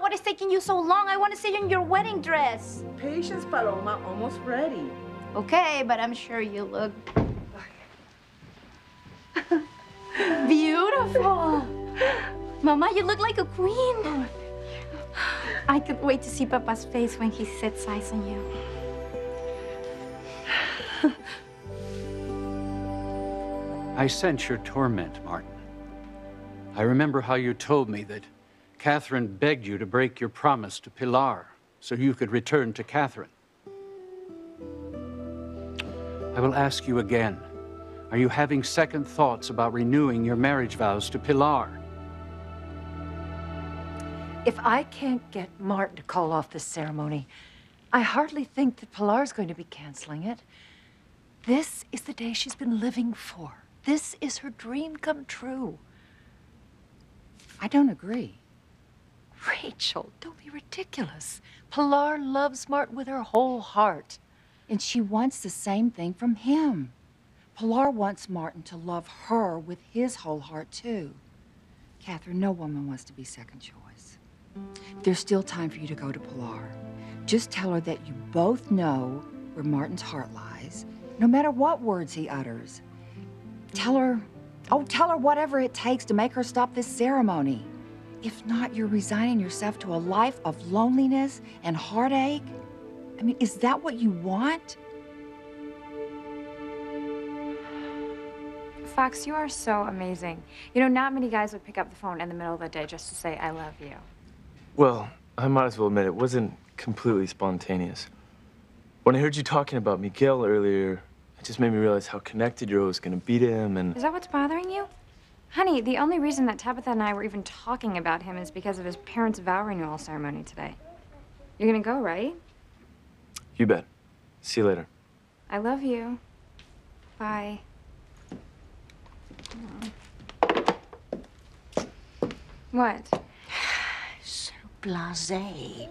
what is taking you so long? I want to see you in your wedding dress. Patience, Paloma, almost ready. Okay, but I'm sure you look beautiful. Mama, you look like a queen. Oh, I could wait to see Papa's face when he sets eyes on you. I sense your torment, Martin. I remember how you told me that Catherine begged you to break your promise to Pilar so you could return to Catherine. I will ask you again. Are you having second thoughts about renewing your marriage vows to Pilar? If I can't get Martin to call off this ceremony, I hardly think that Pilar's going to be canceling it. This is the day she's been living for. This is her dream come true. I don't agree. Rachel, don't be ridiculous. Pilar loves Martin with her whole heart. And she wants the same thing from him. Pilar wants Martin to love her with his whole heart, too. Catherine, no woman wants to be second choice. There's still time for you to go to Pilar. Just tell her that you both know where Martin's heart lies, no matter what words he utters. Tell her whatever it takes to make her stop this ceremony. If not, you're resigning yourself to a life of loneliness and heartache. I mean, is that what you want? Fox, you are so amazing. You know, not many guys would pick up the phone in the middle of the day just to say, I love you. Well, I might as well admit it wasn't completely spontaneous. When I heard you talking about Miguel earlier, it just made me realize how connected you're always going to be to him, and... Is that what's bothering you? Honey, the only reason that Tabitha and I were even talking about him is because of his parents' vow renewal ceremony today. You're gonna go, right? You bet. See you later. I love you. Bye. What? So blasé.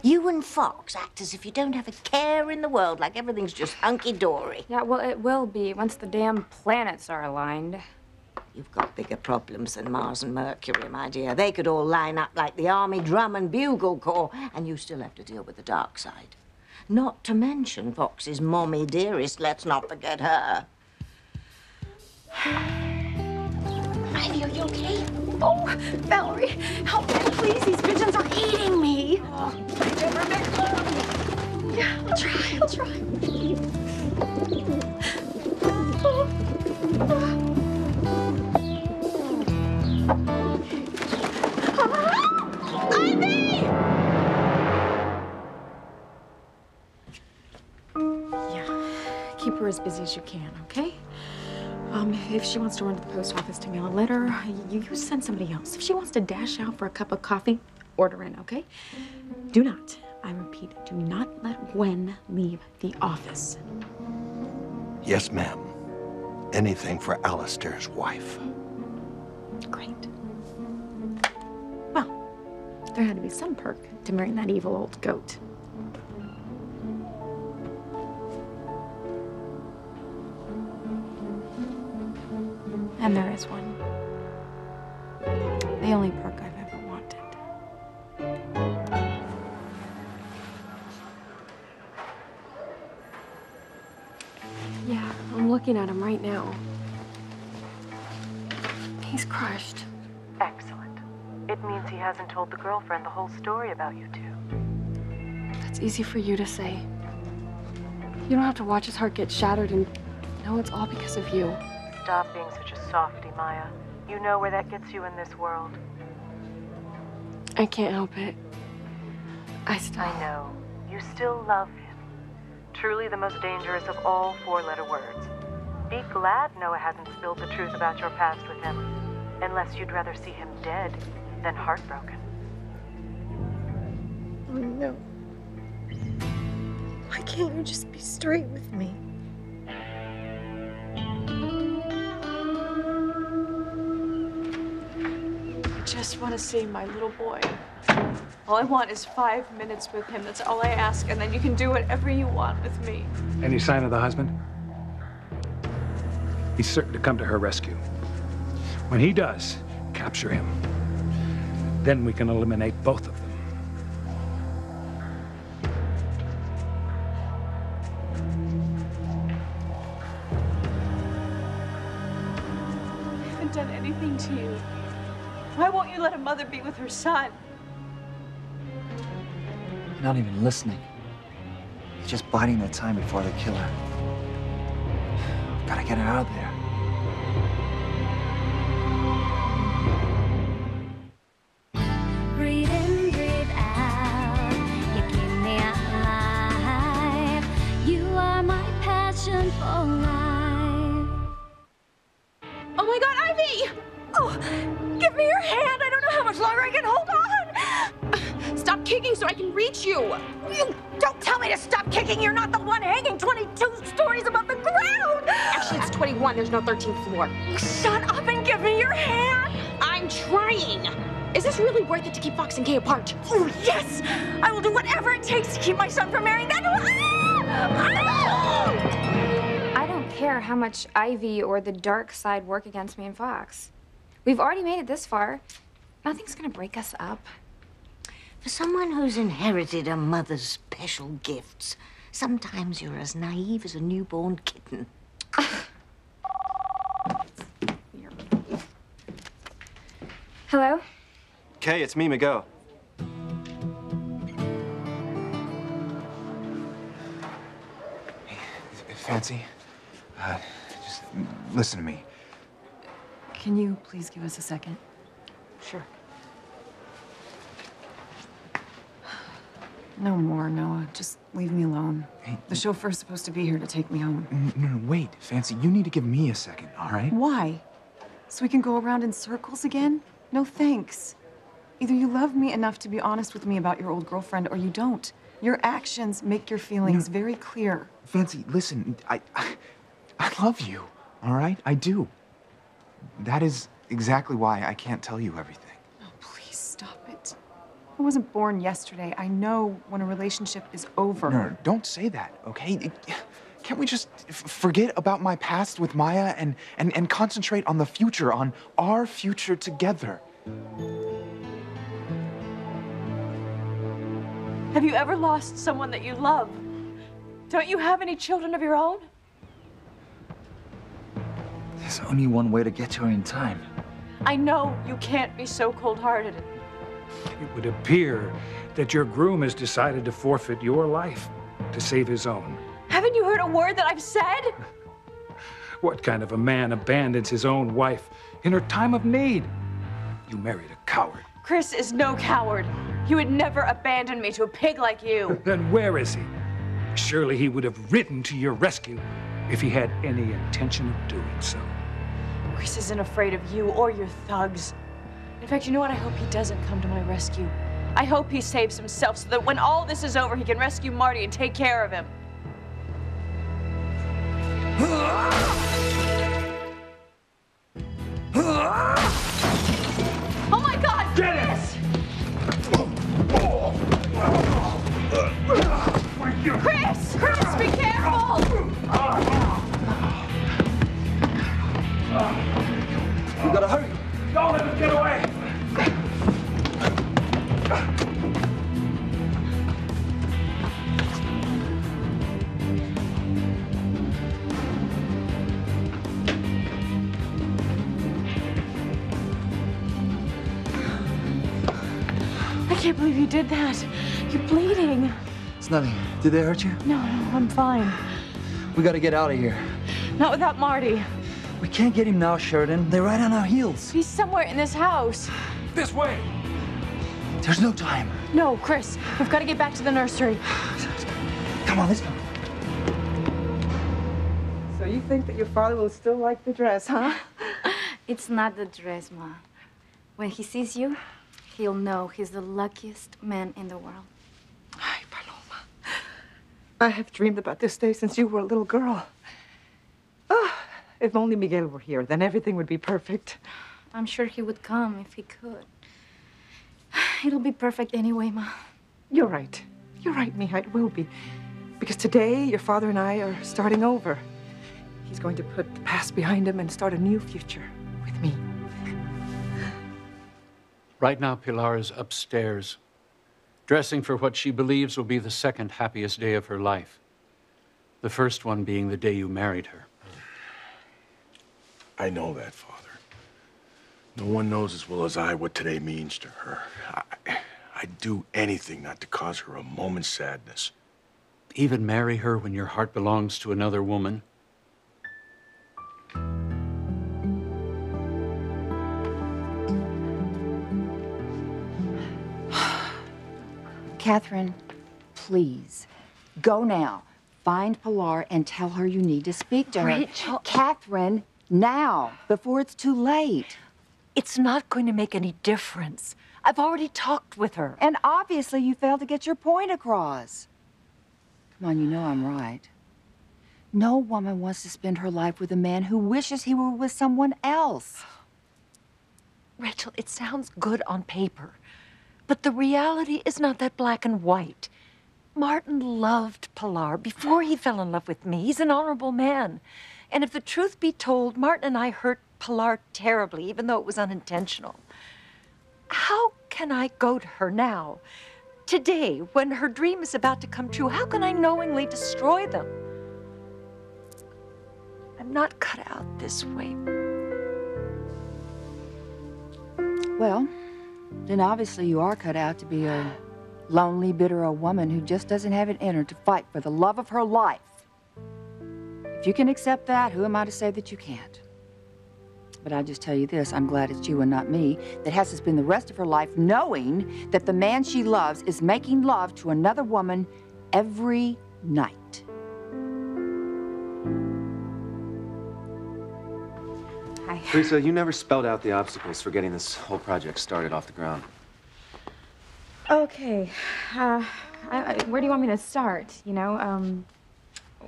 You and Fox act as if you don't have a care in the world, like everything's just hunky-dory. Yeah, well, it will be once the damn planets are aligned. You've got bigger problems than Mars and Mercury, my dear. They could all line up like the Army Drum and Bugle Corps, and you still have to deal with the dark side. Not to mention Fox's mommy dearest. Let's not forget her. Ivy, are you okay? Oh, Valerie, help me, please. These pigeons are eating me. Oh, I've never been alone. Yeah, I'll try. Ivy! Yeah, keep her as busy as you can, okay? If she wants to run to the post office to mail a letter, you send somebody else. If she wants to dash out for a cup of coffee, order in, okay? Do not, I repeat, do not let Gwen leave the office. Yes, ma'am. Anything for Alistair's wife. Great. Well, there had to be some perk to marrying that evil old goat. And there is one. The only perk I've ever wanted. Yeah, I'm looking at him right now. He's crushed. Excellent. It means he hasn't told the girlfriend the whole story about you two. That's easy for you to say. You don't have to watch his heart get shattered and know it's all because of you. Stop being such a softie, Maya. You know where that gets you in this world. I can't help it. I know. You still love him. Truly the most dangerous of all four-letter words. Be glad Noah hasn't spilled the truth about your past with him, unless you'd rather see him dead than heartbroken. Oh, no. Why can't you just be straight with me? I just want to see my little boy. All I want is 5 minutes with him. That's all I ask, and then you can do whatever you want with me. Any sign of the husband? He's certain to come to her rescue. When he does, capture him. Then we can eliminate both of them. done to you? Why won't you let a mother be with her son? You're not even listening. You're just biding their time before they kill her. Gotta get her out of there. Breathe in, breathe out. You keep me alive. You are my passion for life. Oh my God, Ivy! Oh, give me your hand. I don't know how much longer I can hold on. Stop kicking so I can reach you. You don't tell me to stop kicking. You're not the one hanging 22 stories above the ground. Actually, it's 21. There's no 13th floor. Shut up and give me your hand. I'm trying. Is this really worth it to keep Fox and Kay apart? Oh, yes! I will do whatever it takes to keep my son from marrying that. I don't care how much Ivy or the dark side work against me and Fox. We've already made it this far. Nothing's gonna break us up. For someone who's inherited a mother's special gifts, sometimes you're as naive as a newborn kitten. Hello? Kay, it's me, Miguel. Fancy, just listen to me. Can you please give us a second? Sure. No more, Noah. Just leave me alone. Hey, the chauffeur's supposed to be here to take me home. No, wait, Fancy. You need to give me a second, all right? Why? So we can go around in circles again? No thanks. Either you love me enough to be honest with me about your old girlfriend, or you don't. Your actions make your feelings very clear. Fancy, listen, I love you, all right? I do. That is exactly why I can't tell you everything. Oh, please stop it. I wasn't born yesterday. I know when a relationship is over. No, don't say that, okay? Can't we just forget about my past with Maya and concentrate on the future, on our future together? Have you ever lost someone that you love? Don't you have any children of your own? There's only one way to get to her in time. I know you can't be so cold-hearted. It would appear that your groom has decided to forfeit your life to save his own. Haven't you heard a word that I've said? What kind of a man abandons his own wife in her time of need? You married a coward. Chris is no coward. He would never abandon me to a pig like you. Then where is he? Surely he would have ridden to your rescue if he had any intention of doing so. Chris isn't afraid of you or your thugs. In fact, you know what? I hope he doesn't come to my rescue. I hope he saves himself so that when all this is over, he can rescue Marty and take care of him. Oh my God! Get it! Chris! Chris, be careful! We gotta hurry. Don't let him get away! I can't believe you did that. You're bleeding. It's nothing. Did they hurt you? No, I'm fine. We gotta get out of here. Not without Marty. We can't get him now, Sheridan. They're right on our heels. He's somewhere in this house. This way! There's no time. No, Chris, we've got to get back to the nursery. Come on, let's go. So you think that your father will still like the dress, huh? It's not the dress, Ma. When he sees you, he'll know he's the luckiest man in the world. Ay, Paloma. I have dreamed about this day since you were a little girl. Oh, if only Miguel were here, then everything would be perfect. I'm sure he would come if he could. It'll be perfect anyway, Ma. You're right. You're right, Mija, it will be. Because today, your father and I are starting over. He's going to put the past behind him and start a new future with me. Right now, Pilar is upstairs, dressing for what she believes will be the second happiest day of her life. The first one being the day you married her. I know that, Father. No one knows as well as I what today means to her. I'd do anything not to cause her a moment's sadness. Even marry her when your heart belongs to another woman? Catherine, please, go now. Find Pilar and tell her you need to speak to her. Rachel. Catherine, now, before it's too late. It's not going to make any difference. I've already talked with her. And obviously you failed to get your point across. Come on, you know I'm right. No woman wants to spend her life with a man who wishes he were with someone else. Rachel, it sounds good on paper, but the reality is not that black and white. Martin loved Pilar before he fell in love with me. He's an honorable man. And if the truth be told, Martin and I hurt Pilar terribly, even though it was unintentional. How can I go to her now, today, when her dream is about to come true? How can I knowingly destroy them? I'm not cut out this way. Well, then obviously you are cut out to be a lonely, bitter old woman who just doesn't have it in her to fight for the love of her life. If you can accept that, who am I to say that you can't? But I'll just tell you this, I'm glad it's you and not me that has to spend the rest of her life knowing that the man she loves is making love to another woman every night. Hi. Teresa, you never spelled out the obstacles for getting this whole project started off the ground. Okay. Where do you want me to start? You know,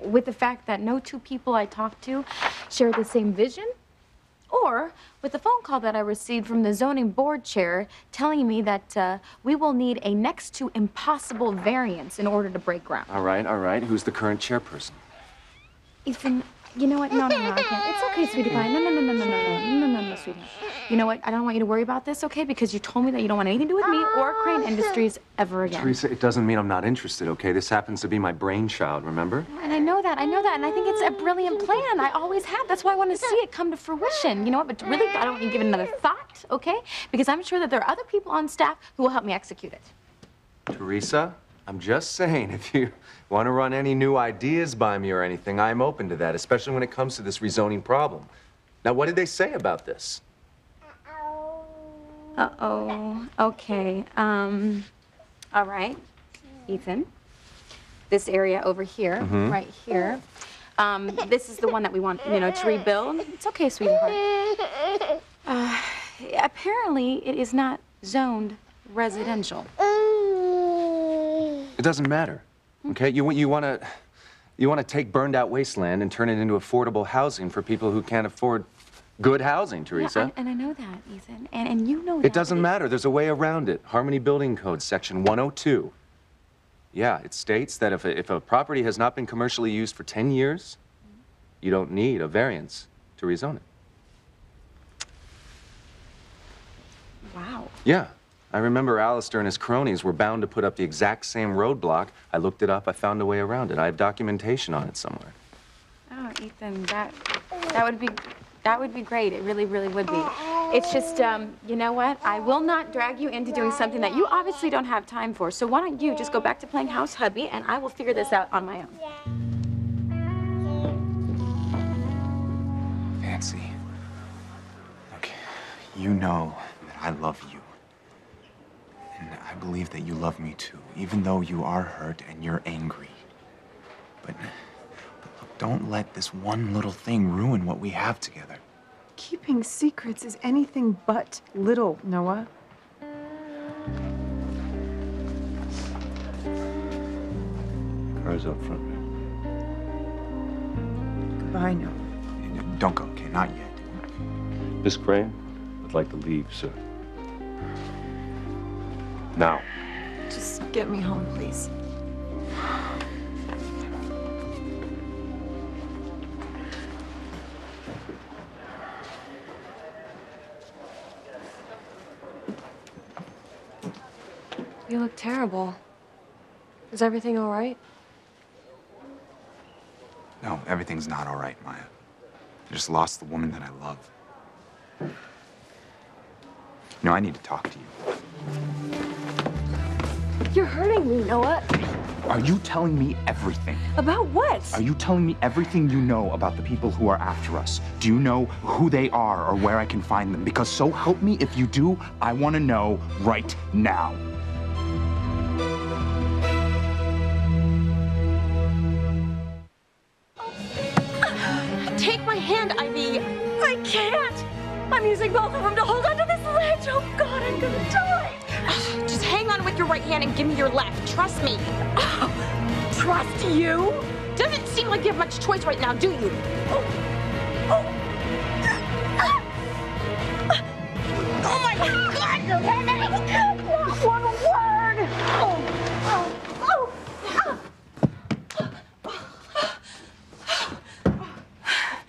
with the fact that no two people I talk to share the same vision? Or with the phone call that I received from the zoning board chair telling me that we will need a next to impossible variance in order to break ground. All right. Who's the current chairperson? Ethan, you know what? No, I can't. It's okay, sweetie pie. No, sweetie. You know what? I don't want you to worry about this, okay? Because you told me that you don't want anything to do with me or Crane Industries ever again. Teresa, it doesn't mean I'm not interested, okay? This happens to be my brainchild, remember? And I know that, and I think it's a brilliant plan. I always have. That's why I want to see it come to fruition. You know what? But really, I don't want you to give it another thought, okay? Because I'm sure that there are other people on staff who will help me execute it. Teresa, I'm just saying, if you want to run any new ideas by me or anything, I'm open to that, especially when it comes to this rezoning problem. Now, what did they say about this? Uh-oh. Okay. All right. Ethan. This area over here, right here. This is the one that we want, you know, to rebuild. It's okay, sweetheart. Apparently, it is not zoned residential. It doesn't matter, okay? You want to take burned out wasteland and turn it into affordable housing for people who can't afford good housing, Teresa. Yeah, and I know that, Ethan, and you know that. It doesn't matter. There's a way around it. Harmony Building Code, Section 102. Yeah, it states that if a property has not been commercially used for 10 years, you don't need a variance to rezone it. Wow. Yeah. I remember Alistair and his cronies were bound to put up the exact same roadblock. I looked it up. I found a way around it. I have documentation on it somewhere. Oh, Ethan, that would be great. It really, really would be. It's just, you know what? I will not drag you into doing something that you obviously don't have time for. So why don't you just go back to playing house hubby, and I will figure this out on my own. Nancy, look, you know that I love you. And I believe that you love me too, even though you are hurt and you're angry. But look, don't let this one little thing ruin what we have together. Keeping secrets is anything but little, Noah. Car's up front. Goodbye, Noah. Don't go, okay? Not yet. Miss Crane, I'd like to leave, sir. Now. Just get me home, please. You look terrible. Is everything all right? No, everything's not all right, Maya. I just lost the woman that I love. No, I need to talk to you. You're hurting me, Noah. Are you telling me everything? About what? Are you telling me everything you know about the people who are after us? Do you know who they are or where I can find them? Because so help me, if you do, I want to know right now. Take my hand, Ivy. I can't. I'm using both of them to hold onto this ledge. Oh, God, I'm gonna die. Just hang on with your right hand and give me your left. Trust me. Trust you? Doesn't seem like you have much choice right now, do you? Oh my God! Not one word!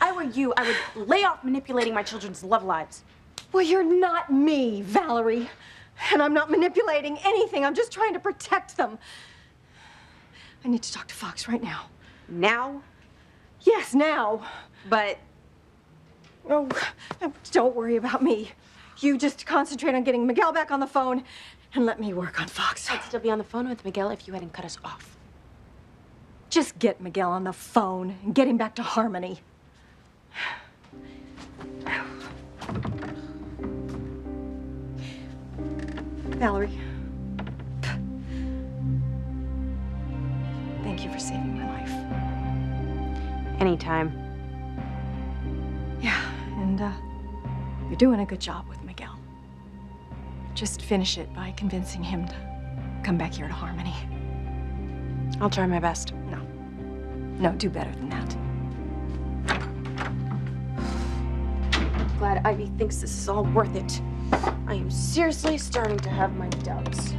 I were you, I would lay off manipulating my children's love lives. Well, you're not me, Valerie. And I'm not manipulating anything. I'm just trying to protect them. I need to talk to Fox right now. Now? Yes, now. But... Oh, don't worry about me. You just concentrate on getting Miguel back on the phone and let me work on Fox. I'd still be on the phone with Miguel if you hadn't cut us off. Just get Miguel on the phone and get him back to Harmony. Valerie. Thank you for saving my life. Anytime. Yeah, and you're doing a good job with Miguel. Just finish it by convincing him to come back here to Harmony. I'll try my best. No, do better than that. Glad Ivy thinks this is all worth it. I am seriously starting to have my doubts.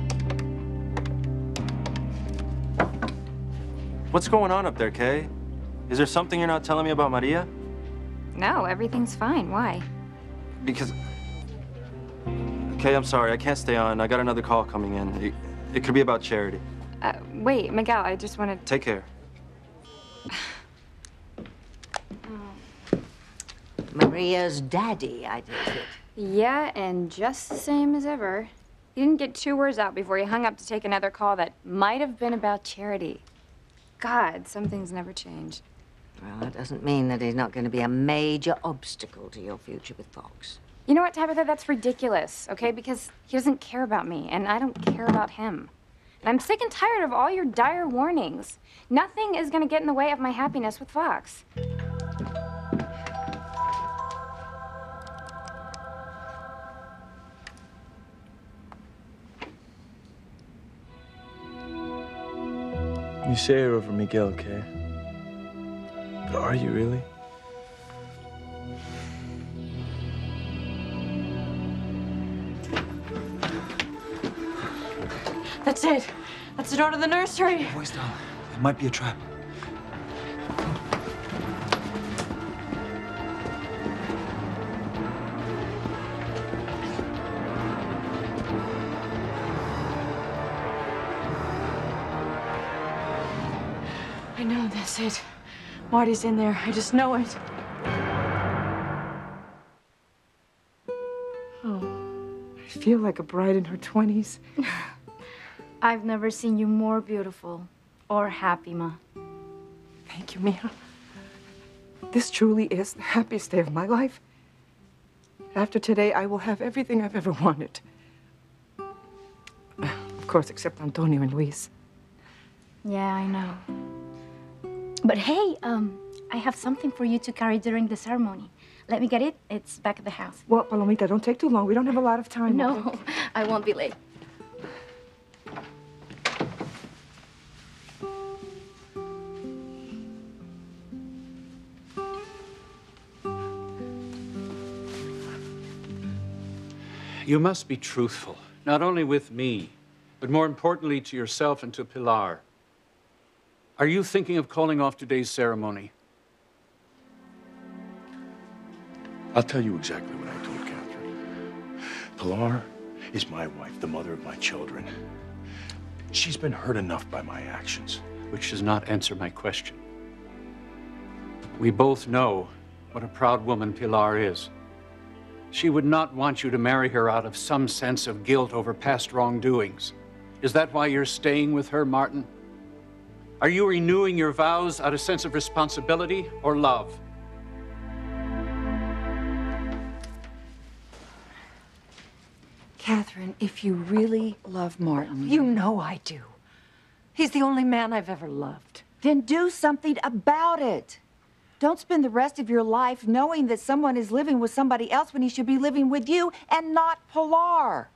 What's going on up there, Kay? Is there something you're not telling me about Maria? No, everything's fine. Why? Because... Kay, I'm sorry. I can't stay on. I got another call coming in. It could be about Charity. Wait, Miguel, I just wanted... Take care. Maria's daddy, I take it. Yeah, and just the same as ever. He didn't get 2 words out before he hung up to take another call that might have been about Charity. God, some things never change. Well, that doesn't mean that he's not going to be a major obstacle to your future with Fox. You know what, Tabitha? That's ridiculous, okay? Because he doesn't care about me, and I don't care about him. And I'm sick and tired of all your dire warnings. Nothing is going to get in the way of my happiness with Fox. You say you're over Miguel, Kay. But are you really? That's it. That's the door to the nursery. Voice down. It might be a trap. I know that's it. Marty's in there. I just know it. Oh, I feel like a bride in her 20s. I've never seen you more beautiful or happy, Ma. Thank you, Mia. This truly is the happiest day of my life. After today, I will have everything I've ever wanted. Of course, except Antonio and Luis. Yeah, I know. But hey, I have something for you to carry during the ceremony. Let me get it. It's back at the house. Well, Palomita, don't take too long. We don't have a lot of time. No, I won't be late. You must be truthful, not only with me, but more importantly to yourself and to Pilar. Are you thinking of calling off today's ceremony? I'll tell you exactly what I told Catherine. Pilar is my wife, the mother of my children. She's been hurt enough by my actions. Which does not answer my question. We both know what a proud woman Pilar is. She would not want you to marry her out of some sense of guilt over past wrongdoings. Is that why you're staying with her, Martin? Are you renewing your vows out of sense of responsibility or love? Catherine, if you really love Martin... You know I do. He's the only man I've ever loved. Then do something about it. Don't spend the rest of your life knowing that someone is living with somebody else when he should be living with you and not Pilar.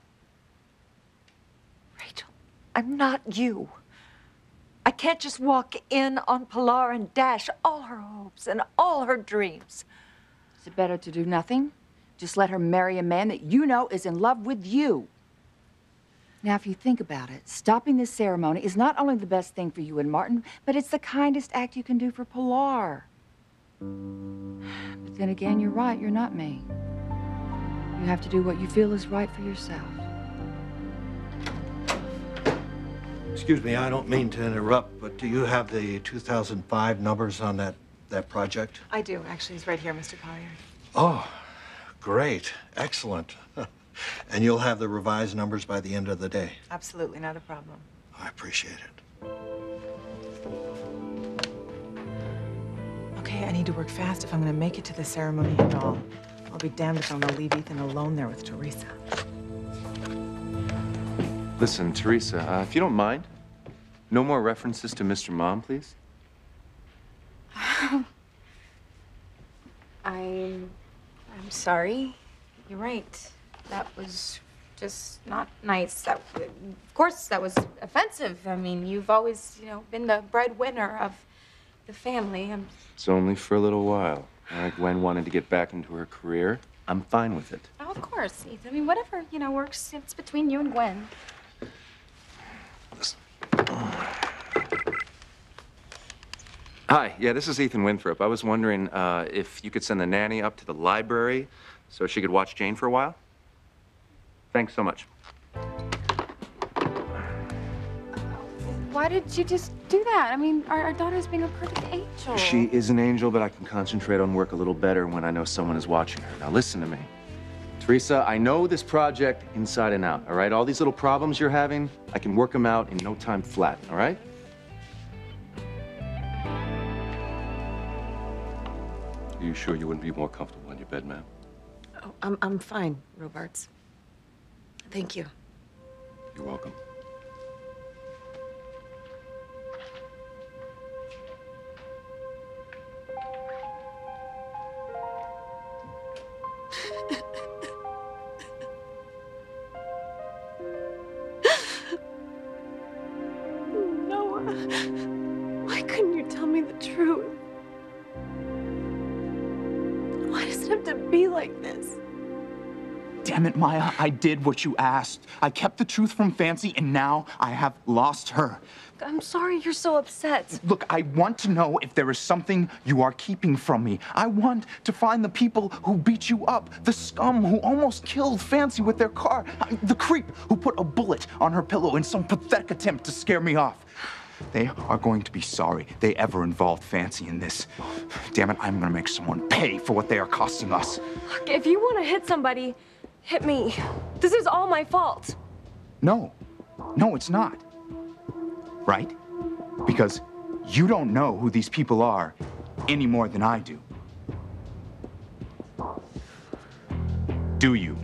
Rachel, I'm not you. I can't just walk in on Pilar and dash all her hopes and all her dreams. Is it better to do nothing? Just let her marry a man that you know is in love with you. Now, if you think about it, stopping this ceremony is not only the best thing for you and Martin, but it's the kindest act you can do for Pilar. But then again, you're right, you're not me. You have to do what you feel is right for yourself. Excuse me, I don't mean to interrupt, but do you have the 2005 numbers on that project? I do. Actually, it's right here, Mr. Collier. Oh, great. Excellent. And you'll have the revised numbers by the end of the day? Absolutely, not a problem. I appreciate it. Okay, I need to work fast if I'm going to make it to the ceremony at all. I'll be damned if I'm going to leave Ethan alone there with Teresa. Listen, Teresa, if you don't mind, no more references to Mr. Mom, please. I'm sorry. You're right. That was just not nice. Of course, that was offensive. I mean, you've always, been the breadwinner of the family. It's only for a little while. Gwen wanted to get back into her career. I'm fine with it. Oh, of course, Ethan. I mean, whatever, works. It's between you and Gwen. Hi, yeah, this is Ethan Winthrop. I was wondering if you could send the nanny up to the library so she could watch Jane for a while. Thanks so much. Why did you just do that? I mean, our daughter's being a perfect angel. She is an angel, but I can concentrate on work a little better when I know someone is watching her. Now listen to me. Teresa, I know this project inside and out, all right? All these little problems you're having, I can work them out in no time flat, all right? Are you sure you wouldn't be more comfortable on your bed, ma'am? Oh, I'm fine, Robarts. Thank you. You're welcome. Noah, why couldn't you tell me the truth? Why does it have to be like this? Damn it, Maya, I did what you asked. I kept the truth from Fancy, and now I have lost her. I'm sorry you're so upset. Look, I want to know if there is something you are keeping from me. I want to find the people who beat you up, the scum who almost killed Fancy with their car, the creep who put a bullet on her pillow in some pathetic attempt to scare me off. They are going to be sorry they ever involved Fancy in this. Damn it, I'm gonna make someone pay for what they are costing us. Look, if you want to hit somebody, hit me. This is all my fault. No, it's not. Right? Because you don't know who these people are any more than I do. Do you?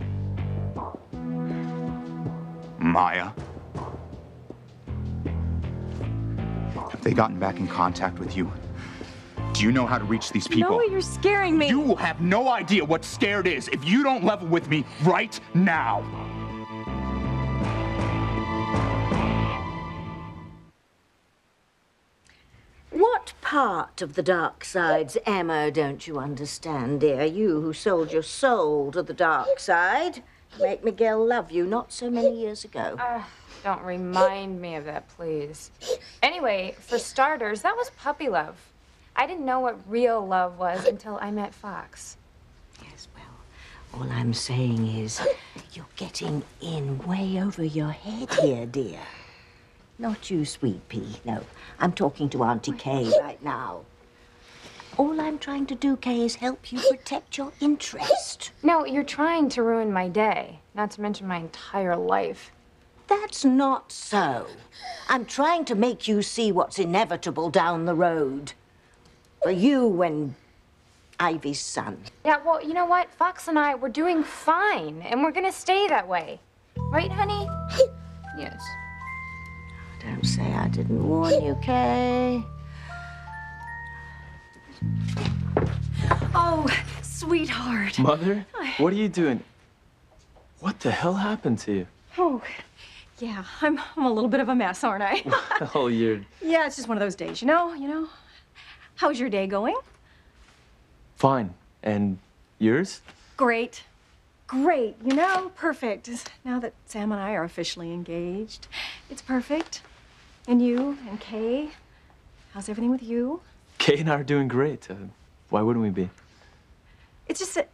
Maya? Have they gotten back in contact with you? Do you know how to reach these people? No, you're scaring me. You have no idea what scared is if you don't level with me right now. What part of the dark side's ammo don't you understand, dear? You who sold your soul to the dark side. Make Miguel love you not so many years ago. Don't remind me of that, please. Anyway, for starters, that was puppy love. I didn't know what real love was until I met Fox. Yes, well, all I'm saying is you're getting in way over your head here, dear. Not you, Sweet Pea. No, I'm talking to Auntie Kay right now. All I'm trying to do, Kay, is help you protect your interest. No, you're trying to ruin my day, not to mention my entire life. That's not so. I'm trying to make you see what's inevitable down the road. For you and Ivy's son. Yeah, well, you know what? Fox and I, we're doing fine, and we're gonna stay that way. Right, honey? Yes. Don't say I didn't warn you, Kay. Oh, sweetheart. Mother? What are you doing? What the hell happened to you? Oh, yeah, I'm a little bit of a mess, aren't I? Oh, you're... Yeah, it's just one of those days, you know? How's your day going? Fine. And yours? Great. Perfect. Now that Sam and I are officially engaged, it's perfect. And you and Kay, how's everything with you? Kay and I are doing great. Why wouldn't we be? It's just that...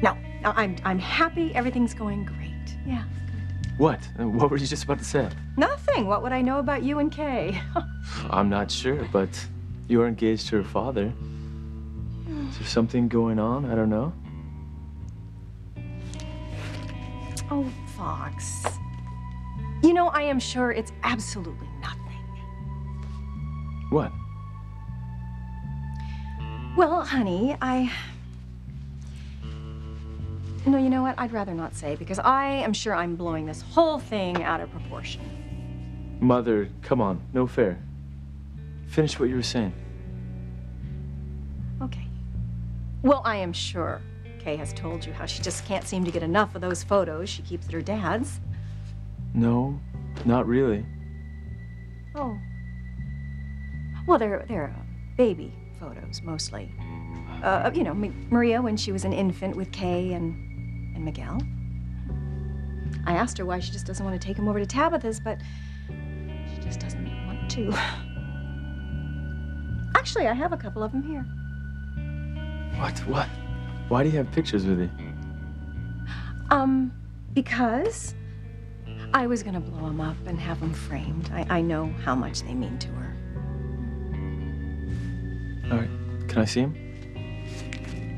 No, I'm happy. Everything's going great. Yeah. What? What were you just about to say? Nothing. What would I know about you and Kay? I'm not sure, but you are engaged to her father. Is there something going on? I don't know. Oh, Fox. I am sure it's absolutely nothing. What? Well, honey, No, you know what? I'd rather not say, because I am sure I'm blowing this whole thing out of proportion. Mother, come on. No fair. Finish what you were saying. Okay. Well, I am sure Kay has told you how she just can't seem to get enough of those photos she keeps at her dad's. No, not really. Oh. Well, they're baby photos, mostly. Maria when she was an infant with Kay and Miguel. I asked her why she just doesn't want to take him over to Tabitha's, but she just doesn't want to. Actually, I have a couple of them here. What? Why do you have pictures with you? Because I was gonna blow them up and have them framed. I know how much they mean to her. All right, can I see him?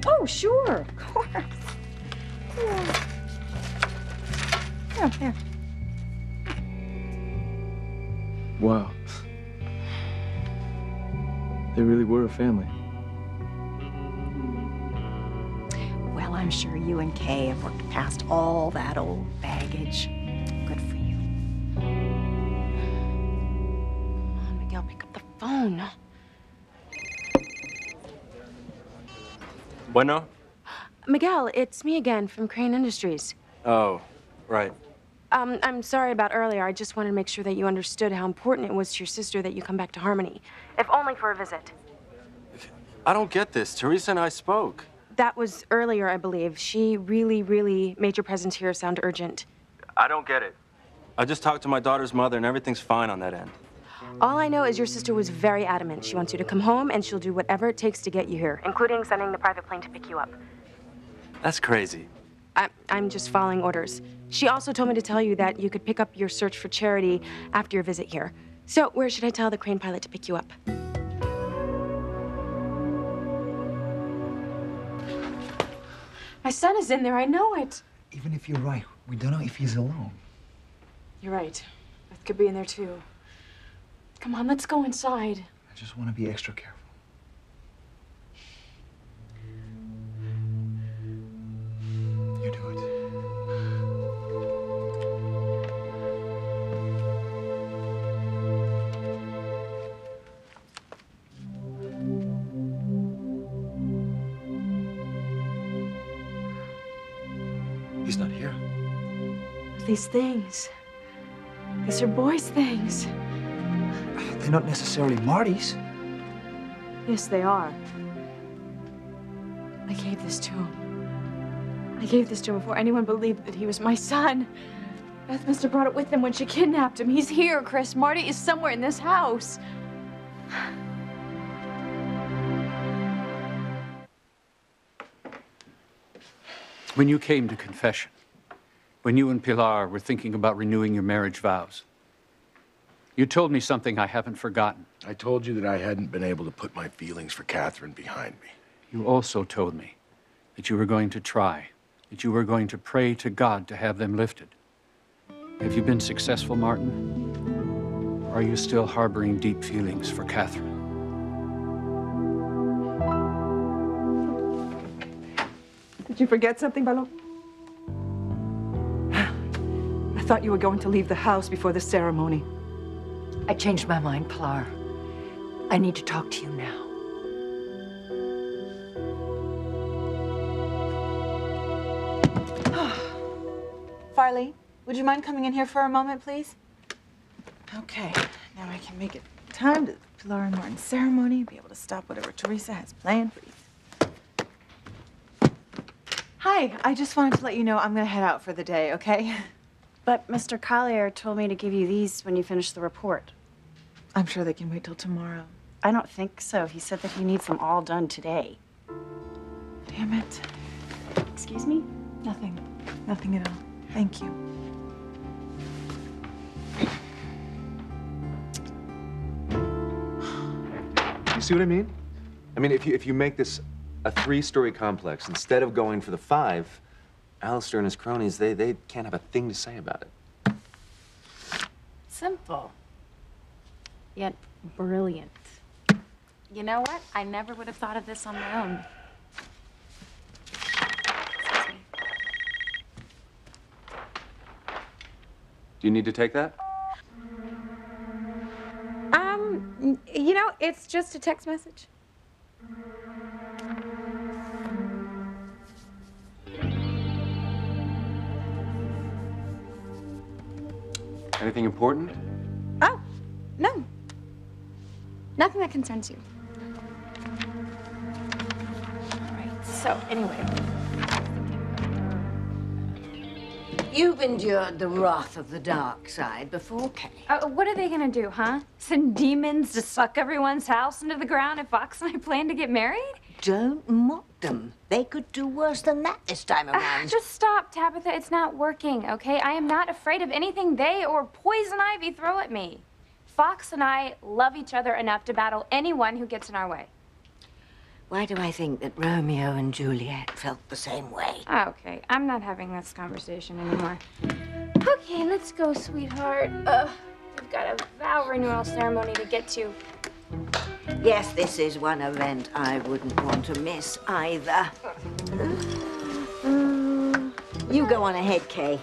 Oh, sure, of course. Yeah. There. Wow. They really were a family. Well, I'm sure you and Kay have worked past all that old baggage. Good for you. Miguel, pick up the phone. Bueno? Miguel, it's me again from Crane Industries. Oh, right. I'm sorry about earlier. I just wanted to make sure that you understood how important it was to your sister that you come back to Harmony, if only for a visit. I don't get this. Teresa and I spoke. That was earlier, I believe. She really made your presence here sound urgent. I don't get it. I just talked to my daughter's mother, and everything's fine on that end. All I know is your sister was very adamant. She wants you to come home, and she'll do whatever it takes to get you here, including sending the private plane to pick you up. That's crazy. I'm just following orders. She also told me to tell you that you could pick up your search for Charity after your visit here. So, where should I tell the Crane pilot to pick you up? My son is in there, I know it. Even if you're right, we don't know if he's alone. You're right. Beth could be in there too. Come on, let's go inside. I just want to be extra careful. You do it. He's not here. These things. These are boys' things. They're not necessarily Marty's. Yes, they are. I gave this to him. I gave this to him before anyone believed that he was my son. Beth must have brought it with him when she kidnapped him. He's here, Chris. Marty is somewhere in this house. When you came to confession, when you and Pilar were thinking about renewing your marriage vows, You told me something I haven't forgotten. I told you that I hadn't been able to put my feelings for Catherine behind me. You also told me that you were going to try, that you were going to pray to God to have them lifted. Have you been successful, Martin? Or are you still harboring deep feelings for Catherine? Did you forget something, Balon? I thought you were going to leave the house before the ceremony. I changed my mind, Pilar. I need to talk to you now. Farley, would you mind coming in here for a moment, please? Okay, now I can make it time to the Pilar and Martin ceremony, be able to stop whatever Teresa has planned, please. Hi, I just wanted to let you know I'm gonna head out for the day, okay? But Mr. Collier told me to give you these when you finish the report. I'm sure they can wait till tomorrow. I don't think so. He said that he needs them all done today. Damn it. Excuse me? Nothing. Nothing at all. Thank you. You see what I mean? I mean, if you make this a 3-story complex, instead of going for the 5, Alistair and his cronies, they can't have a thing to say about it. Simple. Yet brilliant. You know what? I never would have thought of this on my own. Do you need to take that? You know, it's just a text message. Anything important? Oh, no. Nothing that concerns you. All right, so anyway. You've endured the wrath of the dark side before, Kay. What are they gonna do, huh? Send demons to suck everyone's house into the ground if Fox and I plan to get married? Don't mock them. They could do worse than that this time around. Just stop, Tabitha. It's not working, okay? I am not afraid of anything they or Poison Ivy throw at me. Fox and I love each other enough to battle anyone who gets in our way. Why do I think that Romeo and Juliet felt the same way? Okay, I'm not having this conversation anymore. Okay, let's go, sweetheart. We've got a vow renewal ceremony to get to. Yes, this is one event I wouldn't want to miss either. You go on ahead, Kay.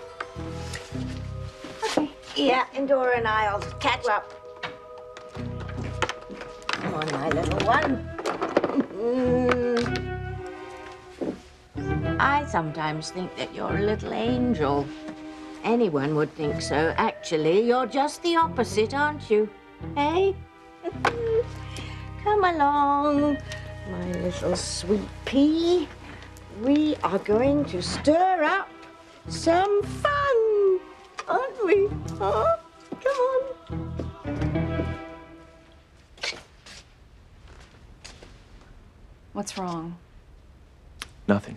Okay. Yeah, and Dora and I'll catch up. Come on, my little one. I sometimes think that you're a little angel. Anyone would think so. Actually, you're just the opposite, aren't you? Hey? Come along, my little sweet pea. We are going to stir up some fun, aren't we? Huh? Come on. What's wrong? Nothing.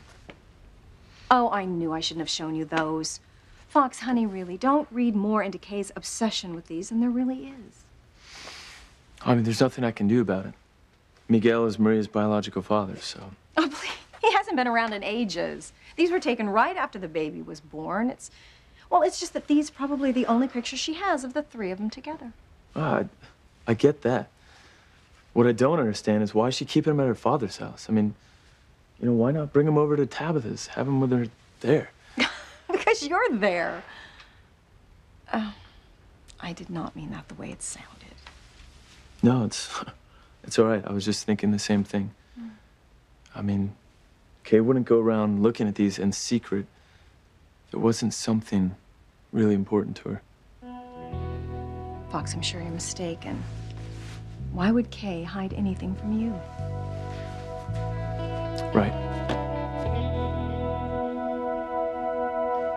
Oh, I knew I shouldn't have shown you those. Fox, honey, really, don't read more into Kay's obsession with these than there really is. I mean, there's nothing I can do about it. Miguel is Maria's biological father, so... Oh, please. He hasn't been around in ages. These were taken right after the baby was born. Well, it's just that these are probably the only pictures she has of the 3 of them together. I get that. What I don't understand is why is she keeping him at her father's house? I mean, you know, why not bring him over to Tabitha's? Have him with her there. Because you're there. I did not mean that the way it sounded. No, it's all right. I was just thinking the same thing. I mean, Kay wouldn't go around looking at these in secret if it wasn't something really important to her. Fox, I'm sure you're mistaken. Why would Kay hide anything from you? Right.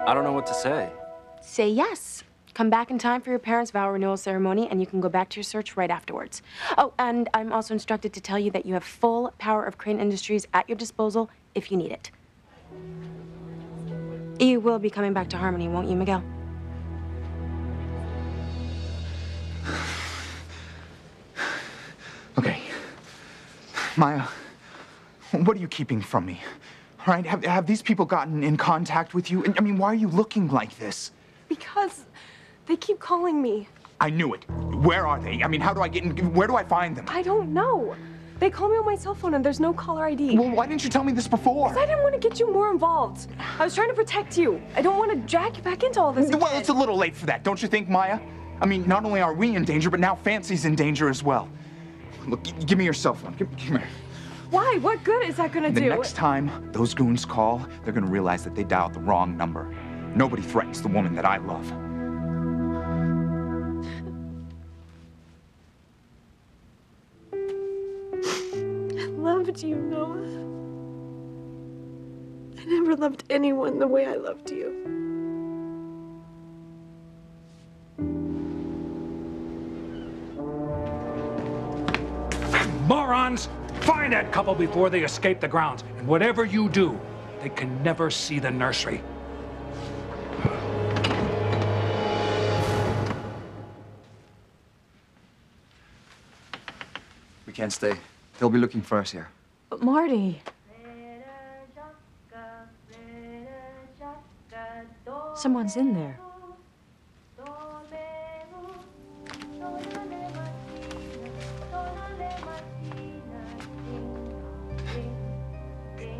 I don't know what to say. Say yes. Come back in time for your parents' vow renewal ceremony, and you can go back to your search right afterwards. Oh, and I'm also instructed to tell you that you have full power of Crane Industries at your disposal if you need it. You will be coming back to Harmony, won't you, Miguel? Maya, what are you keeping from me? All right, have these people gotten in contact with you? I mean, why are you looking like this? Because they keep calling me. I knew it. Where are they? I mean, how do I get in? Where do I find them? I don't know. They call me on my cell phone and there's no caller ID. Well, why didn't you tell me this before? Because I didn't want to get you more involved. I was trying to protect you. I don't want to drag you back into all this again. Well, it's a little late for that, don't you think, Maya? I mean, not only are we in danger, but now Fancy's in danger as well. Look, give me your cell phone. Come here. Why? What good is that gonna do? The next time those goons call, they're gonna realize that they dialed the wrong number. Nobody threatens the woman that I love. I loved you, Noah. I never loved anyone the way I loved you. Morons! Find that couple before they escape the grounds. And whatever you do, they can never see the nursery. We can't stay. They'll be looking for us here. But Marty. Someone's in there.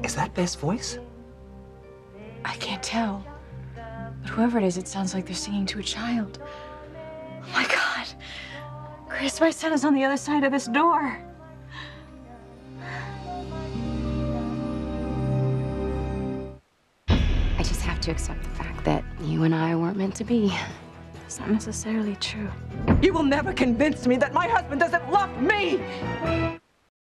Is that Beth's voice? I can't tell. But whoever it is, it sounds like they're singing to a child. Oh my God. Chris, my son is on the other side of this door. I just have to accept the fact that you and I weren't meant to be. It's not necessarily true. You will never convince me that my husband doesn't love me!